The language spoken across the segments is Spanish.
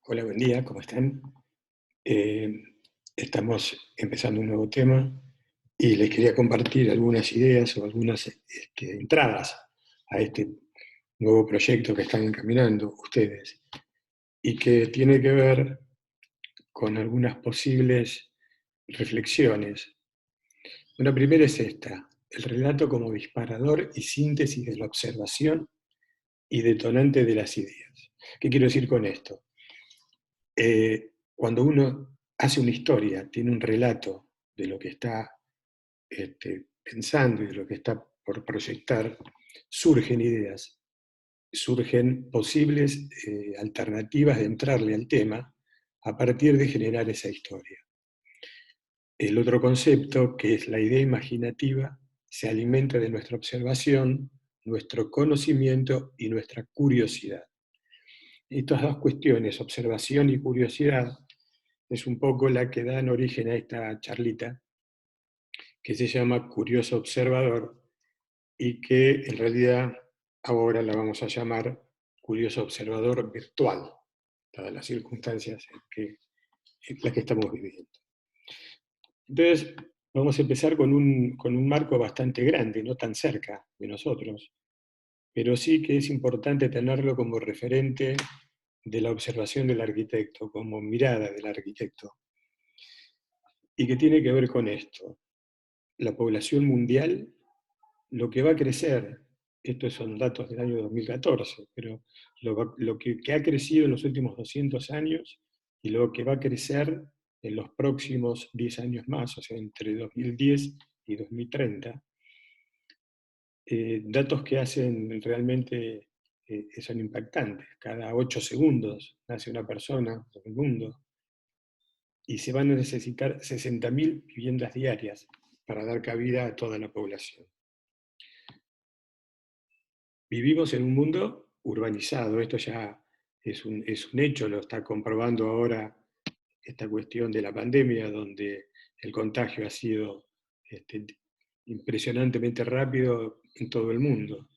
Hola, buen día, ¿cómo están? Eh, Estamos empezando un nuevo tema y les quería compartir algunas ideas o algunas entradas a este nuevo proyecto que están encaminando ustedes y que tiene que ver con algunas posibles reflexiones. Una primera es esta: el relato como disparador y síntesis de la observación y detonante de las ideas. ¿Qué quiero decir con esto? Cuando uno hace una historia, tiene un relato de lo que está pensando y de lo que está por proyectar, surgen ideas, surgen posibles alternativas de entrarle al tema a partir de generar esa historia. El otro concepto, que es la idea imaginativa, se alimenta de nuestra observación, nuestro conocimiento y nuestra curiosidad. Estas dos cuestiones, observación y curiosidad, es un poco la que dan origen a esta charlita, que se llama Curioso Observador, y que en realidad ahora la vamos a llamar Curioso Observador Virtual, dadas las circunstancias en las que estamos viviendo. Entonces, vamos a empezar con un marco bastante grande, no tan cerca de nosotros, pero sí que es importante tenerlo como referente de la observación del arquitecto, como mirada del arquitecto, y que tiene que ver con esto. La población mundial, lo que va a crecer, estos son datos del año 2014, pero lo que ha crecido en los últimos 200 años y lo que va a crecer en los próximos 10 años más, o sea, entre 2010 y 2030, datos que hacen realmente, son impactantes. Cada 8 segundos nace una persona en el mundo y se van a necesitar 60.000 viviendas diarias para dar cabida a toda la población. Vivimos en un mundo urbanizado, esto ya es un hecho, lo está comprobando ahora esta cuestión de la pandemia, donde el contagio ha sido este, impresionantemente rápido en todo el mundo,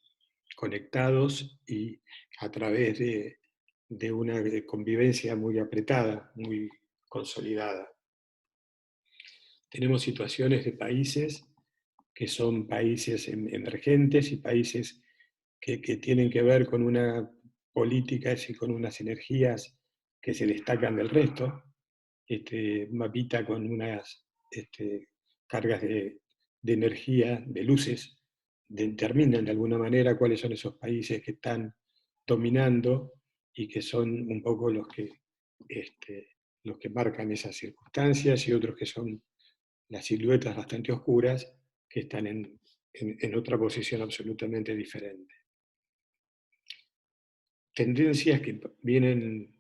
conectados y a través de una convivencia muy apretada, muy consolidada. Tenemos situaciones de países que son países emergentes y países que tienen que ver con una políticas y con unas energías que se destacan del resto. Mapita con unas cargas de energía, de luces, determinan de alguna manera cuáles son esos países que están dominando y que son un poco los que marcan esas circunstancias, y otros que son las siluetas bastante oscuras que están en otra posición absolutamente diferente. Tendencias que vienen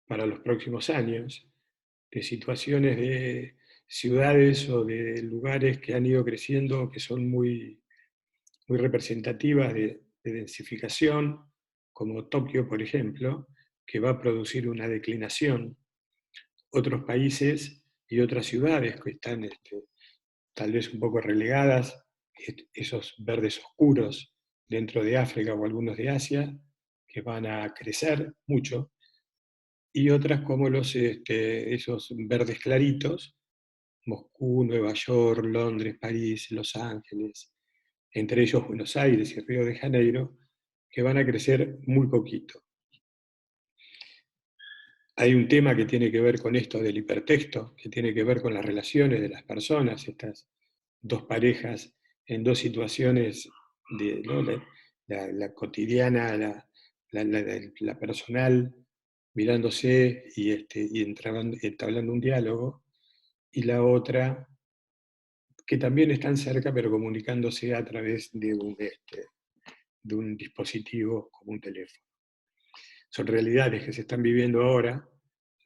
para los próximos años, de situaciones de ciudades o de lugares que han ido creciendo, que son muy, muy representativas de densificación, como Tokio, por ejemplo, que va a producir una declinación. Otros países y otras ciudades que están tal vez un poco relegadas, esos verdes oscuros dentro de África o algunos de Asia, que van a crecer mucho, y otras como esos verdes claritos, Moscú, Nueva York, Londres, París, Los Ángeles, entre ellos Buenos Aires y Río de Janeiro, que van a crecer muy poquito. Hay un tema que tiene que ver con esto del hipertexto, que tiene que ver con las relaciones de las personas, estas dos parejas en dos situaciones, ¿no? La cotidiana, la personal, mirándose y entablando un diálogo, y la otra que también están cerca, pero comunicándose a través de un dispositivo como un teléfono. Son realidades que se están viviendo ahora,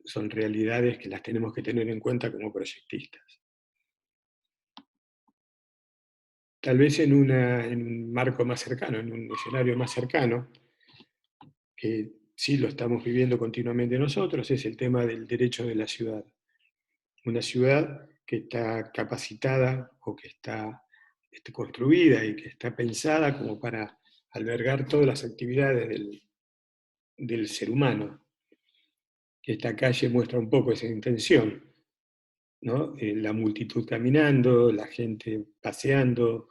son realidades que las tenemos que tener en cuenta como proyectistas. Tal vez en un marco más cercano, en un escenario más cercano, que sí lo estamos viviendo continuamente nosotros, es el tema del derecho de la ciudad. Una ciudad que está capacitada o que está construida y que está pensada como para albergar todas las actividades del ser humano. Esta calle muestra un poco esa intención, ¿no? La multitud caminando, la gente paseando,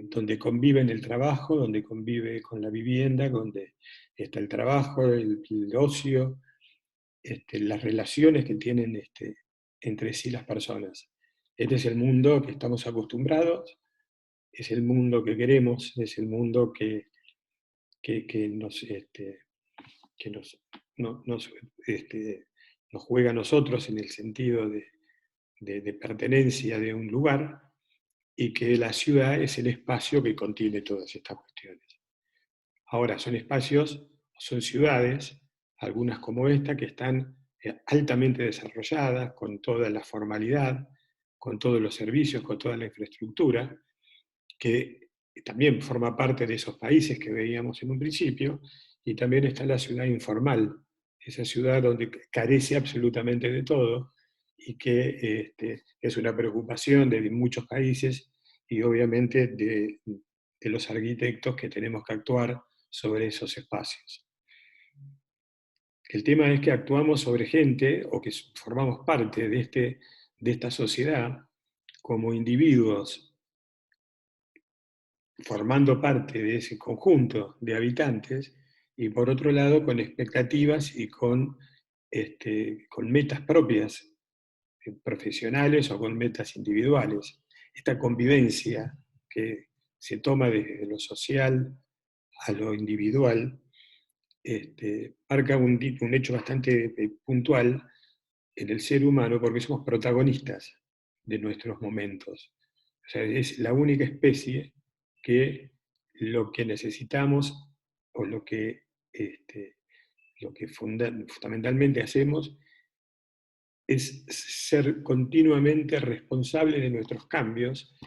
donde convive en el trabajo, donde convive con la vivienda, donde está el trabajo, el ocio, las relaciones que tienen entre sí las personas. Este es el mundo que estamos acostumbrados, es el mundo que queremos, es el mundo que que nos, no- nos, nos juega a nosotros en el sentido de pertenencia de un lugar, y que la ciudad es el espacio que contiene todas estas cuestiones. Ahora, son espacios, son ciudades, algunas como esta, que están altamente desarrolladas, con toda la formalidad, con todos los servicios, con toda la infraestructura, que también forma parte de esos países que veíamos en un principio, y también está la ciudad informal, esa ciudad donde carece absolutamente de todo, y que es una preocupación de muchos países y obviamente de los arquitectos que tenemos que actuar sobre esos espacios. El tema es que actuamos sobre gente, o que formamos parte de esta sociedad, como individuos formando parte de ese conjunto de habitantes, y por otro lado con expectativas y con metas propias, profesionales, o con metas individuales. Esta convivencia que se toma desde lo social a lo individual, marca un hecho bastante puntual en el ser humano, porque somos protagonistas de nuestros momentos. O sea, es la única especie que lo que necesitamos, o lo que fundamentalmente hacemos, es ser continuamente responsable de nuestros cambios,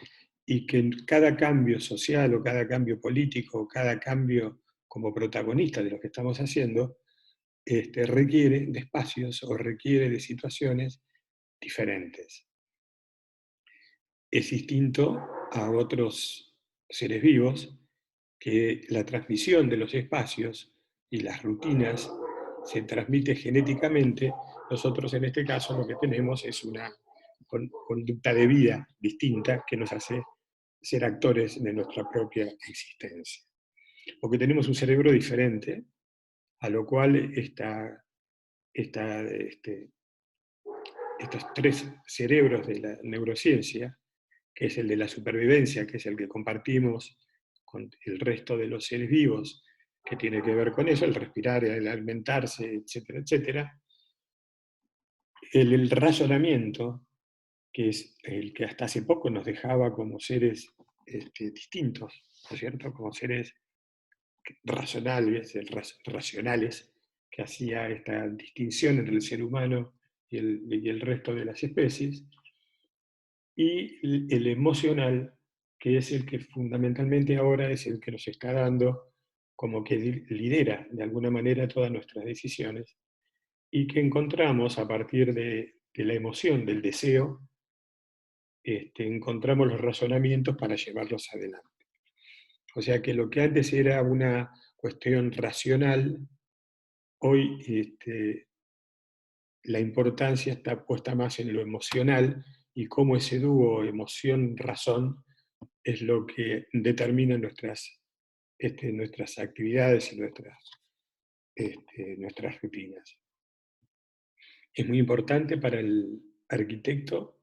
y que en cada cambio social, o cada cambio político, o cada cambio como protagonista de lo que estamos haciendo, requiere de espacios, o requiere de situaciones diferentes. Es distinto a otros seres vivos, que la transmisión de los espacios y las rutinas se transmite genéticamente. Nosotros en este caso lo que tenemos es una conducta de vida distinta, que nos hace ser actores de nuestra propia existencia. Porque tenemos un cerebro diferente, a lo cual estos tres cerebros de la neurociencia, que es el de la supervivencia, que es el que compartimos con el resto de los seres vivos, que tiene que ver con eso, el respirar, el alimentarse, etcétera, etcétera. El razonamiento, que es el que hasta hace poco nos dejaba como seres distintos, ¿no es cierto? Como seres racionales, que hacía esta distinción entre el ser humano y el resto de las especies, y el emocional, que es el que fundamentalmente ahora es el que nos está dando, como que lidera de alguna manera todas nuestras decisiones, y que encontramos a partir de la emoción, del deseo, encontramos los razonamientos para llevarlos adelante. O sea que lo que antes era una cuestión racional, hoy la importancia está puesta más en lo emocional, y cómo ese dúo emoción-razón es lo que determina nuestras actividades y nuestras rutinas. Es muy importante para el arquitecto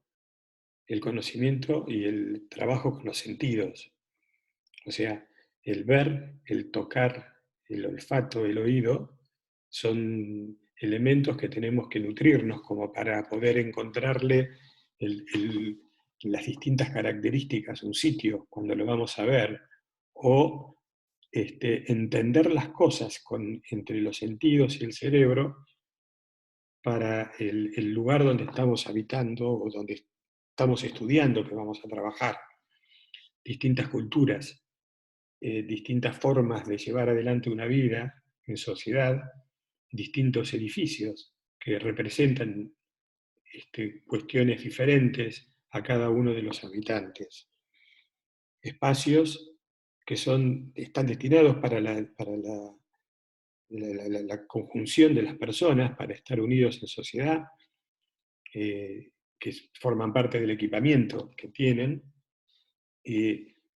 el conocimiento y el trabajo con los sentidos. O sea, el ver, el tocar, el olfato, el oído, son elementos que tenemos que nutrirnos como para poder encontrarle el- el- las distintas características a un sitio cuando lo vamos a ver, o entender las cosas entre los sentidos y el cerebro, para el lugar donde estamos habitando, o donde estamos estudiando, que vamos a trabajar. Distintas culturas, distintas formas de llevar adelante una vida en sociedad, distintos edificios que representan cuestiones diferentes a cada uno de los habitantes. Espacios que están destinados para la conjunción de las personas para estar unidos en sociedad, que forman parte del equipamiento que tienen,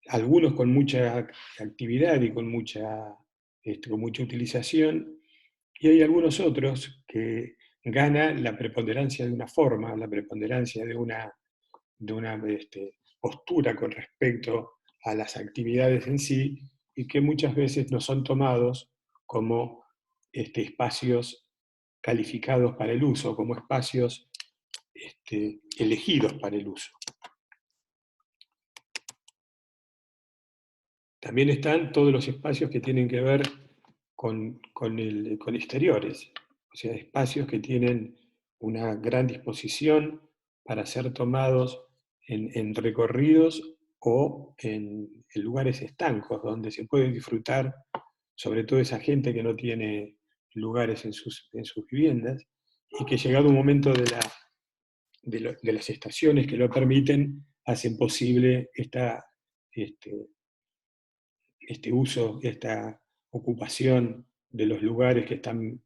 algunos con mucha actividad y con mucha utilización, y hay algunos otros que ganan la preponderancia de una forma, la preponderancia de una postura con respecto a las actividades en sí, y que muchas veces no son tomados como espacios calificados para el uso, como espacios elegidos para el uso. También están todos los espacios que tienen que ver con exteriores, o sea, espacios que tienen una gran disposición para ser tomados en recorridos o en lugares estancos, donde se puede disfrutar, sobre todo esa gente que no tiene lugares en sus viviendas, y que llegado un momento de las estaciones que lo permiten, hacen posible este, este uso, esta ocupación de los lugares que están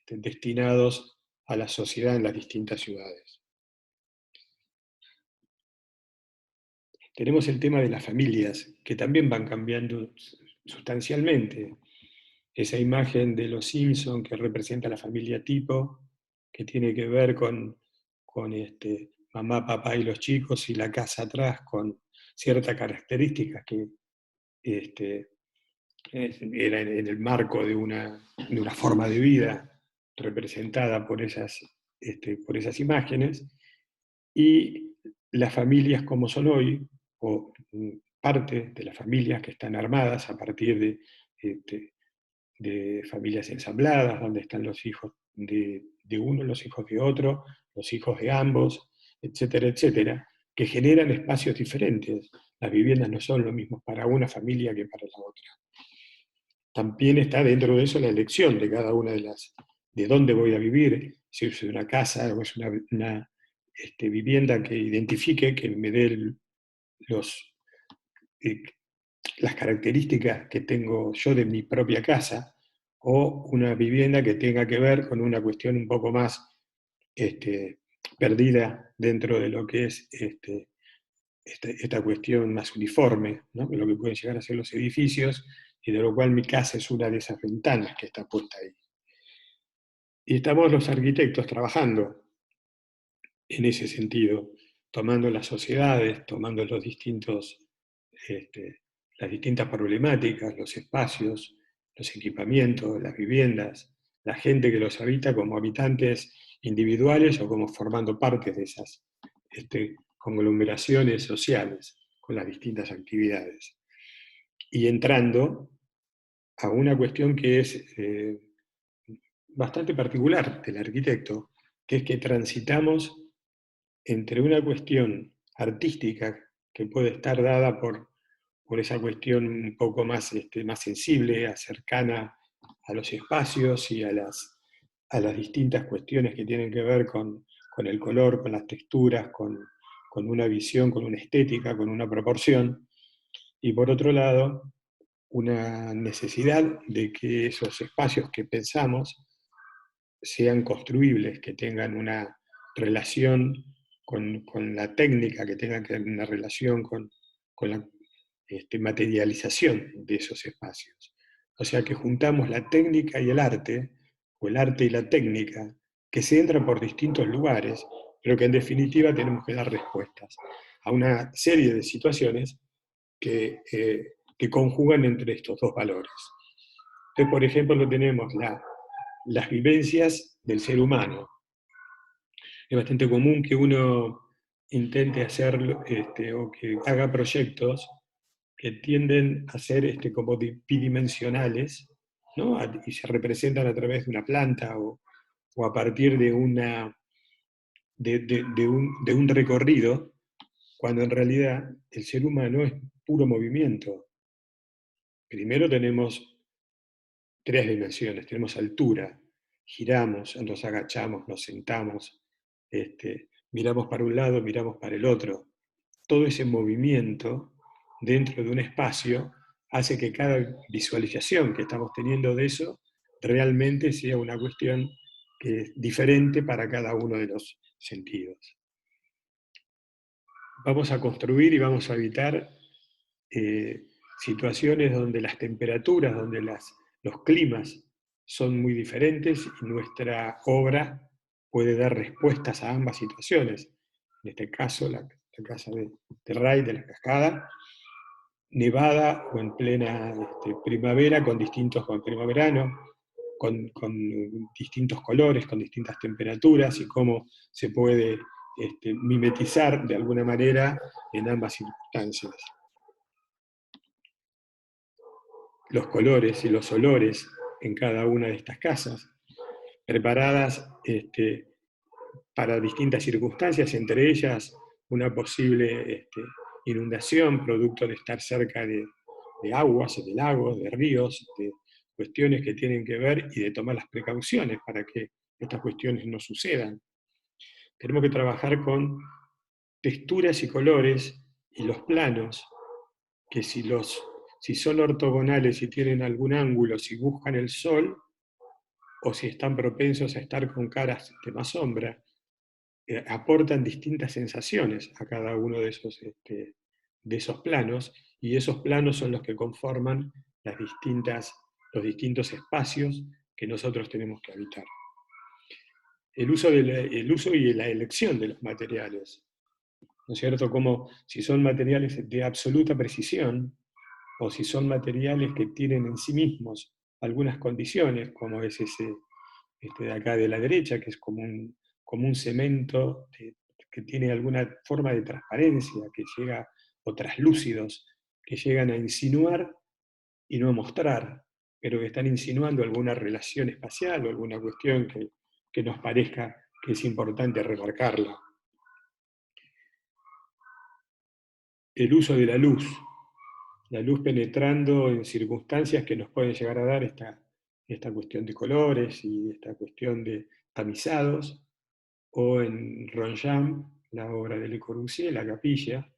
destinados a la sociedad en las distintas ciudades. Tenemos el tema de las familias, que también van cambiando sustancialmente. Esa imagen de los Simpson que representa la familia tipo, que tiene que ver con mamá, papá y los chicos, y la casa atrás con ciertas características que era en el marco de una forma de vida representada por esas imágenes, y las familias como son hoy, o parte de las familias que están armadas a partir este, de familias ensambladas, donde están los hijos de uno, los hijos de otro, los hijos de ambos, etcétera, etcétera, que generan espacios diferentes. Las viviendas no son lo mismo para una familia que para la otra. También está dentro de eso la elección de cada una de dónde voy a vivir, si es una casa o es una vivienda que identifique, que me dé los, eh, las características que tengo yo de mi propia casa, o una vivienda que tenga que ver con una cuestión un poco más perdida dentro de lo que es esta cuestión más uniforme, ¿no? Lo que pueden llegar a ser los edificios, y de lo cual mi casa es una de esas ventanas que está puesta ahí. Y estamos los arquitectos trabajando en ese sentido, tomando las sociedades, tomando las distintas problemáticas, los espacios, los equipamientos, las viviendas, la gente que los habita como habitantes individuales o como formando parte de esas conglomeraciones sociales con las distintas actividades. Y entrando a una cuestión que es bastante particular del arquitecto, que es que transitamos entre una cuestión artística que puede estar dada por esa cuestión un poco más sensible, cercana a los espacios y a las distintas cuestiones que tienen que ver con el color, con las texturas, con una visión, con una estética, con una proporción, y por otro lado, una necesidad de que esos espacios que pensamos sean construibles, que tengan una relación con la técnica, que tengan una relación con la materialización de esos espacios. O sea que juntamos la técnica y el arte, o el arte y la técnica, que se entran por distintos lugares, pero que en definitiva tenemos que dar respuestas a una serie de situaciones que conjugan entre estos dos valores. Entonces, por ejemplo, tenemos las vivencias del ser humano. Es bastante común que uno intente hacer o que haga proyectos que tienden a ser como bidimensionales, ¿no? Y se representan a través de una planta o a partir de un recorrido, cuando en realidad el ser humano es puro movimiento. Primero tenemos tres dimensiones, tenemos altura, giramos, nos agachamos, nos sentamos, miramos para un lado, miramos para el otro. Todo ese movimiento dentro de un espacio hace que cada visualización que estamos teniendo de eso realmente sea una cuestión que es diferente para cada uno de los sentidos. Vamos a construir y vamos a evitar situaciones donde las temperaturas, donde los climas son muy diferentes y nuestra obra puede dar respuestas a ambas situaciones. En este caso, la casa de Ray, de la Cascada, nevada o en plena primavera, con primaverano, con distintos colores, con distintas temperaturas, y cómo se puede mimetizar de alguna manera en ambas circunstancias. Los colores y los olores en cada una de estas casas, preparadas para distintas circunstancias, entre ellas una posible inundación producto de estar cerca de aguas, de lagos, de ríos, de cuestiones que tienen que ver y de tomar las precauciones para que estas cuestiones no sucedan. Tenemos que trabajar con texturas y colores y los planos, que si son ortogonales y tienen algún ángulo, si buscan el sol, o si están propensos a estar con caras de más sombra, aportan distintas sensaciones a cada uno de esos planos, y esos planos son los que conforman los distintos espacios que nosotros tenemos que habitar. El uso y la elección de los materiales, ¿no es cierto? Como si son materiales de absoluta precisión, o si son materiales que tienen en sí mismos algunas condiciones, como es ese de acá de la derecha, que es como un cemento que tiene alguna forma de transparencia, que llega, o traslúcidos, que llegan a insinuar y no a mostrar, pero que están insinuando alguna relación espacial o alguna cuestión que nos parezca que es importante remarcarla. El uso de la luz penetrando en circunstancias que nos pueden llegar a dar esta cuestión de colores y esta cuestión de tamizados, o en Ronjam, la obra de Le Corbusier, La Capilla,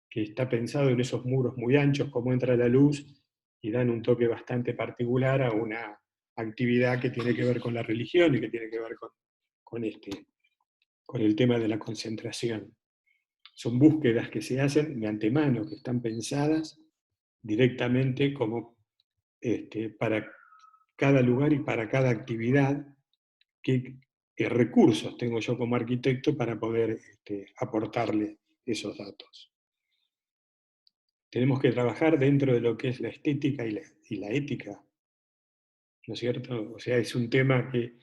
que está pensado en esos muros muy anchos, cómo entra la luz, y dan un toque bastante particular a una actividad que tiene que ver con la religión y que tiene que ver con el tema de la concentración. Son búsquedas que se hacen de antemano, que están pensadas directamente como para cada lugar y para cada actividad, qué recursos tengo yo como arquitecto para poder aportarle esos datos. Tenemos que trabajar dentro de lo que es la estética y la ética, ¿no es cierto? O sea, es un tema que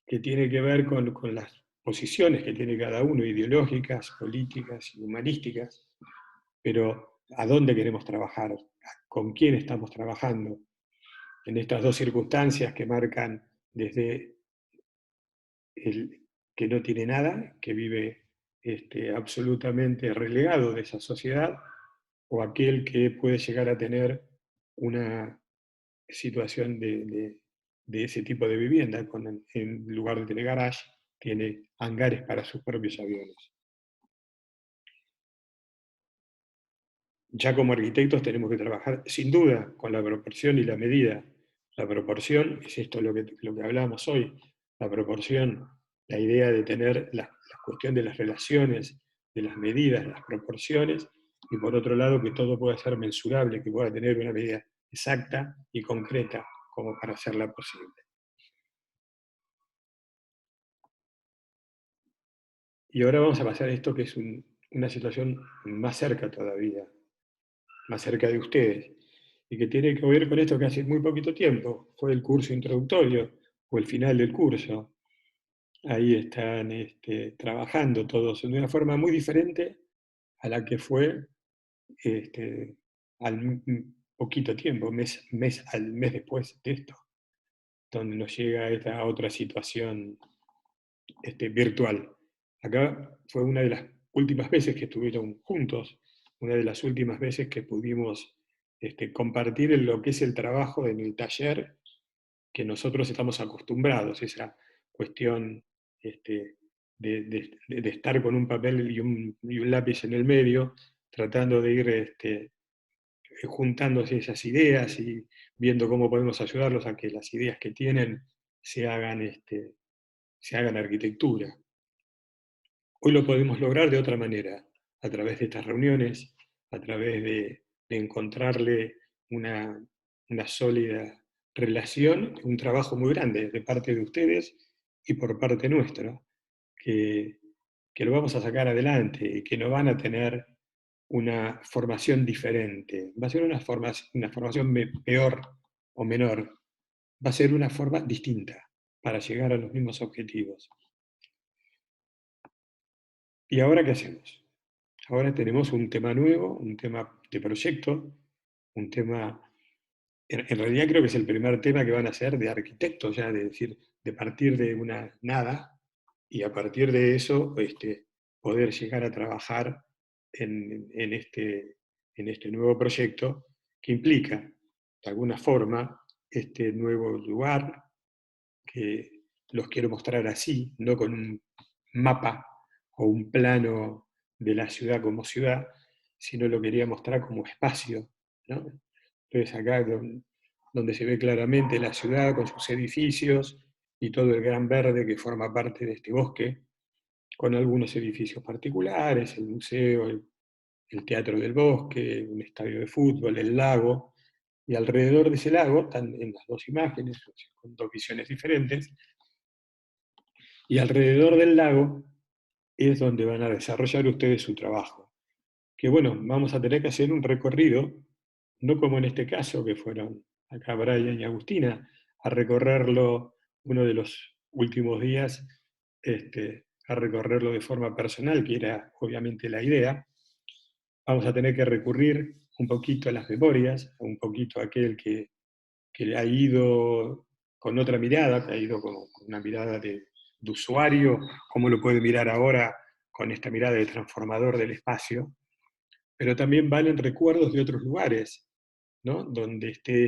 tiene que ver con las posiciones que tiene cada uno, ideológicas, políticas y humanísticas, pero ¿a dónde queremos trabajar? ¿Con quién estamos trabajando? En estas dos circunstancias que marcan desde el que no tiene nada, que vive absolutamente relegado de esa sociedad, o aquel que puede llegar a tener una situación de ese tipo de vivienda, en lugar de tener garage, tiene hangares para sus propios aviones. Ya como arquitectos tenemos que trabajar sin duda con la proporción y la medida. La proporción es esto lo que hablamos hoy, la proporción, la idea de tener la cuestión de las relaciones, de las medidas, las proporciones, y por otro lado que todo pueda ser mensurable, que pueda tener una medida exacta y concreta como para hacerla posible. Y ahora vamos a pasar a esto que es una situación más cerca todavía, más cerca de ustedes, y que tiene que ver con esto que hace muy poquito tiempo fue el curso introductorio o el final del curso. Ahí están trabajando todos de una forma muy diferente a la que fue al poquito tiempo, al mes después de esto, donde nos llega esta otra situación virtual. Acá fue una de las últimas veces que estuvieron juntos, una de las últimas veces que pudimos compartir en lo que es el trabajo en el taller que nosotros estamos acostumbrados, esa cuestión de estar con un papel y un lápiz en el medio, tratando de ir juntándose esas ideas y viendo cómo podemos ayudarlos a que las ideas que tienen se hagan arquitectura. Hoy lo podemos lograr de otra manera, a través de estas reuniones, a través de encontrarle una sólida relación, un trabajo muy grande de parte de ustedes y por parte nuestra, que, que lo vamos a sacar adelante y que no van a tener una formación diferente. Va a ser una formación peor o menor. Va a ser una forma distinta para llegar a los mismos objetivos. ¿Y ahora qué hacemos? Ahora tenemos un tema nuevo, un tema de proyecto, un tema, en realidad creo que es el primer tema que van a hacer de arquitectos, ya de decir, de partir de una nada y a partir de eso poder llegar a trabajar en este nuevo proyecto que implica, de alguna forma, este nuevo lugar, que los quiero mostrar así, no con un mapa o un plano de la ciudad como ciudad, sino lo quería mostrar como espacio, ¿no? Entonces acá donde se ve claramente la ciudad con sus edificios y todo el gran verde que forma parte de este bosque, con algunos edificios particulares, el museo, el teatro del bosque, un estadio de fútbol, el lago, y alrededor de ese lago, están en las dos imágenes, con dos visiones diferentes, y alrededor del lago es donde van a desarrollar ustedes su trabajo. Que bueno, vamos a tener que hacer un recorrido, no como en este caso, que fueron acá Brian y Agustina, a recorrerlo uno de los últimos días, a recorrerlo de forma personal, que era obviamente la idea. Vamos a tener que recurrir un poquito a las memorias, un poquito a aquel que ha ido con otra mirada, que ha ido con una mirada de usuario, como lo puede mirar ahora con esta mirada de transformador del espacio, pero también valen recuerdos de otros lugares, ¿no? Donde esté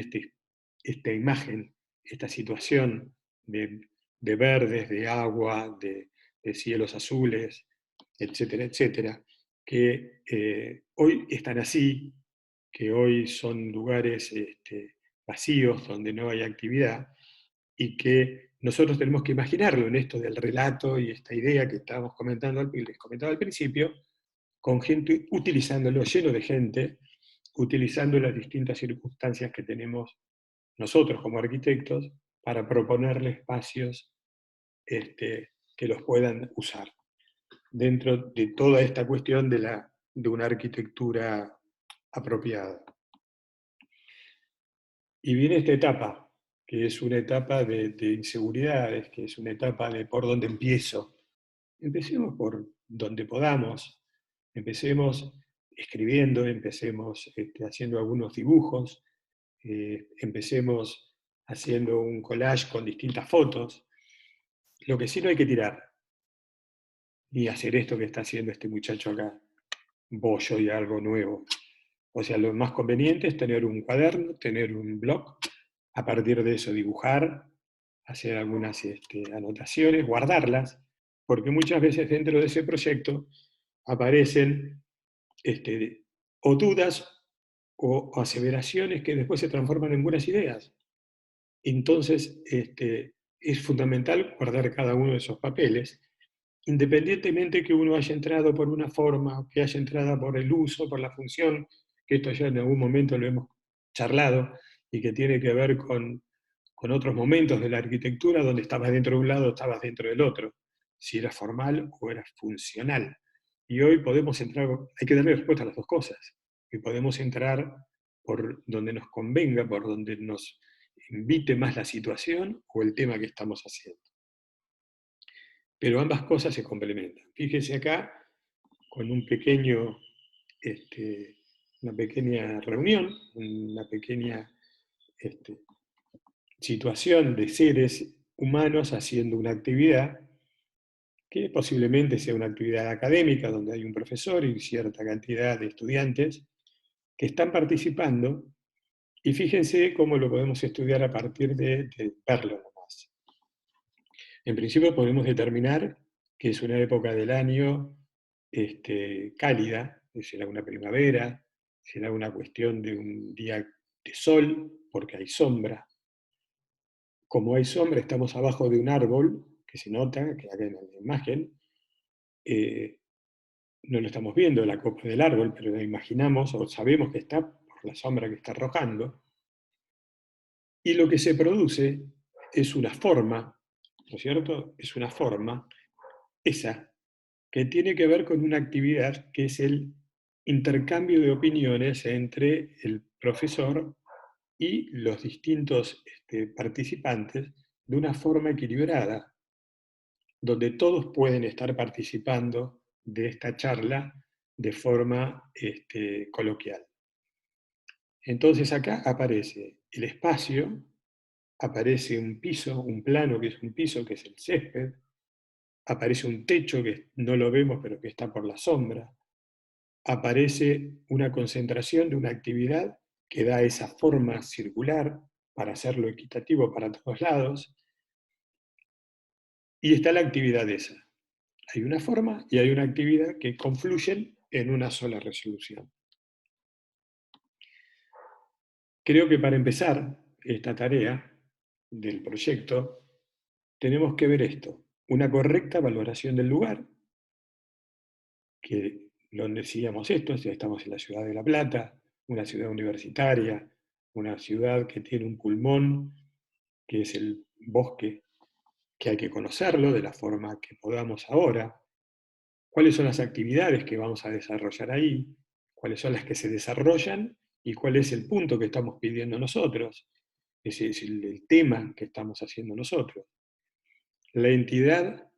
esta imagen, esta situación de verdes, de agua, de cielos azules, etcétera, etcétera, que hoy están así, que hoy son lugares vacíos, donde no hay actividad, y que nosotros tenemos que imaginarlo en esto del relato y esta idea que estábamos comentando, les comentaba al principio, con gente, utilizándolo, lleno de gente, utilizando las distintas circunstancias que tenemos nosotros como arquitectos para proponerle espacios que los puedan usar dentro de toda esta cuestión de una arquitectura apropiada. Y viene esta etapa, que es una etapa de inseguridades, que es una etapa de por dónde empiezo. Empecemos por donde podamos, empecemos escribiendo, empecemos haciendo algunos dibujos, empecemos haciendo un collage con distintas fotos. Lo que sí no hay que tirar, ni hacer esto que está haciendo este muchacho acá, bollo y algo nuevo. O sea, lo más conveniente es tener un cuaderno, tener un blog, a partir de eso dibujar, hacer algunas anotaciones, guardarlas, porque muchas veces dentro de ese proyecto aparecen o dudas o aseveraciones que después se transforman en buenas ideas. Entonces, es fundamental guardar cada uno de esos papeles, independientemente que uno haya entrado por una forma, que haya entrado por el uso, por la función, que esto ya en algún momento lo hemos charlado, y que tiene que ver con otros momentos de la arquitectura donde estabas dentro de un lado, estabas dentro del otro, si era formal o era funcional. Y hoy podemos entrar, hay que darle respuesta a las dos cosas, y podemos entrar por donde nos convenga, por donde nos invite más la situación o el tema que estamos haciendo. Pero ambas cosas se complementan. Fíjense acá, con una pequeña reunión, una pequeña situación de seres humanos haciendo una actividad que posiblemente sea una actividad académica donde hay un profesor y cierta cantidad de estudiantes que están participando, y fíjense cómo lo podemos estudiar a partir de verlo nomás. En principio podemos determinar que es una época del año cálida, será una primavera, será una cuestión de un día de sol, porque hay sombra. Como hay sombra, estamos abajo de un árbol, que se nota, que acá en la imagen, no lo estamos viendo, la copa del árbol, pero lo imaginamos o sabemos que está por la sombra que está arrojando. Y lo que se produce es una forma, ¿no es cierto? Es una forma, esa, que tiene que ver con una actividad que es el intercambio de opiniones entre el profesor y los distintos participantes de una forma equilibrada, donde todos pueden estar participando de esta charla de forma coloquial. Entonces acá aparece el espacio, aparece un piso, un plano que es un piso, que es el césped, aparece un techo que no lo vemos pero que está por la sombra, aparece una concentración de una actividad que da esa forma circular para hacerlo equitativo para todos lados, y está la actividad esa. Hay una forma y hay una actividad que confluyen en una sola resolución. Creo que para empezar esta tarea del proyecto, tenemos que ver esto, una correcta valoración del lugar, que no decíamos esto, si estamos en la ciudad de La Plata, una ciudad universitaria, una ciudad que tiene un pulmón, que es el bosque, que hay que conocerlo de la forma que podamos ahora, cuáles son las actividades que vamos a desarrollar ahí, cuáles son las que se desarrollan y cuál es el punto que estamos pidiendo nosotros, ese es el tema que estamos haciendo nosotros. La entidad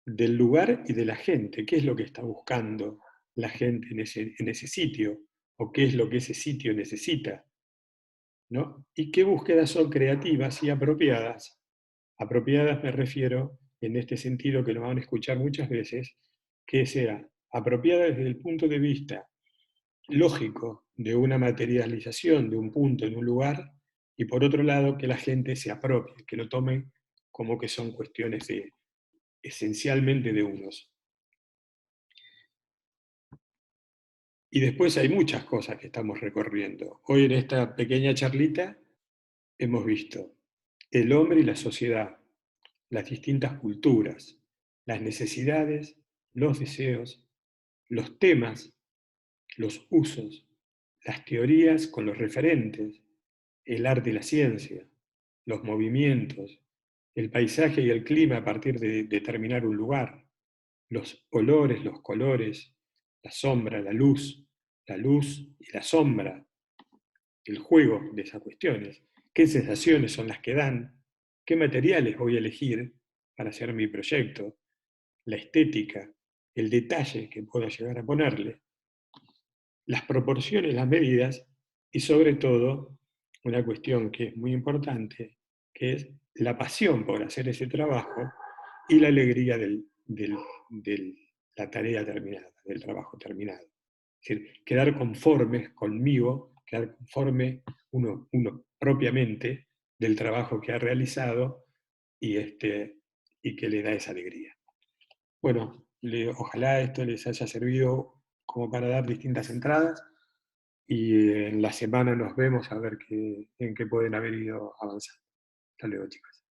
del lugar y de la gente, qué es lo que está buscando la gente en ese sitio, o qué es lo que ese sitio necesita, ¿no? Y qué búsquedas son creativas y apropiadas. Apropiadas me refiero, en este sentido que lo van a escuchar muchas veces, que sea apropiada desde el punto de vista lógico de una materialización de un punto en un lugar, y por otro lado que la gente se apropie, que lo tome como que son cuestiones esencialmente de unos. Y después hay muchas cosas que estamos recorriendo. Hoy en esta pequeña charlita hemos visto el hombre y la sociedad, las distintas culturas, las necesidades, los deseos, los temas, los usos, las teorías con los referentes, el arte y la ciencia, los movimientos, el paisaje y el clima a partir de determinar un lugar, los olores, los colores, la sombra, la luz y la sombra, el juego de esas cuestiones, qué sensaciones son las que dan, qué materiales voy a elegir para hacer mi proyecto, la estética, el detalle que puedo llegar a ponerle, las proporciones, las medidas y sobre todo una cuestión que es muy importante, que es la pasión por hacer ese trabajo y la alegría de la tarea terminada, del trabajo terminado. Es decir, quedar conformes conmigo, quedar conforme uno propiamente del trabajo que ha realizado y, y que le da esa alegría. Bueno, ojalá esto les haya servido como para dar distintas entradas y en la semana nos vemos a ver en qué pueden haber ido avanzando. Hasta luego, chicos.